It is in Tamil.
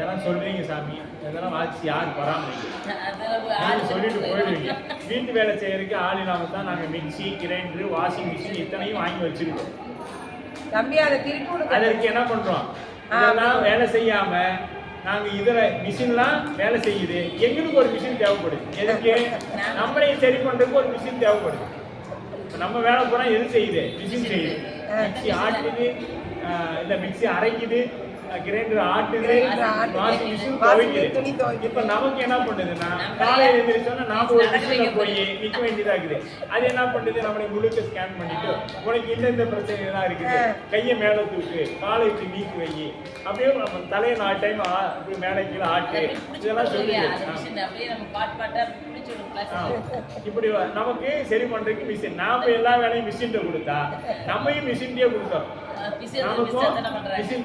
இதெல்லாம் சொல்றீங்க சாமி, இதெல்லாம் வாட்சி யார் பராமரிக்க சொல்லிட்டு போயிடுவீங்க. வீட்டு வேலை செய்யறதுக்கு ஆள் இல்லாம தான் நாங்க மிக்சி, கிரைண்டர், வாஷிங் மிஷின் இத்தனையும் வாங்கி வச்சிருக்கோம். தம்பி அதை திருப்பி அதற்கு என்ன பண்றோம், இதெல்லாம் வேலை செய்யாம நாங்க இதுல மிஷின்லாம் வேலை செய்யுது, எங்களுக்கு ஒரு மிஷின் தேவைப்படுது. எதுக்கு? நம்மளையும் சரி பண்றதுக்கு ஒரு மிஷின் தேவைப்படுது. நம்ம வேலை போனா எது செய்யுது? மிஷின் செய்யுது. மிக்சி ஆட்டுது, இல்ல மிக்சி அரைக்குது, கிரைண்டர் ஆட்டுது, வாஷிங் மிஷின் துவைக்குது. இப்ப நமக்கு என்ன பண்ணுதுன்னா, காலையில எழுந்திரிச்சோன்னா நாம ஒரு மிஷின்ல போய் நிக்க வேண்டியதா இருக்குது. அது என்ன பண்ணுது, நம்மளை முழுக்க ஸ்கேன் பண்ணிட்டு உனக்கு இந்த பிரச்சனை எல்லாம் இருக்குது, கையை மேல தூக்கு, காலை இப்படி நீக்கி வை, அப்படியே நம்ம தலையை 4 டைம் இப்படி மேலே கீழே ஆட்டு, இதெல்லாம் சொல்லி இப்படி நமக்கு சரி பண்றதுக்கு மிஷின். நாம எல்லா வேலையும் மிஷின் கொடுத்தா நம்மையும் மிஷின்லயே கொடுத்தோம். நமக்கும் மிஷின்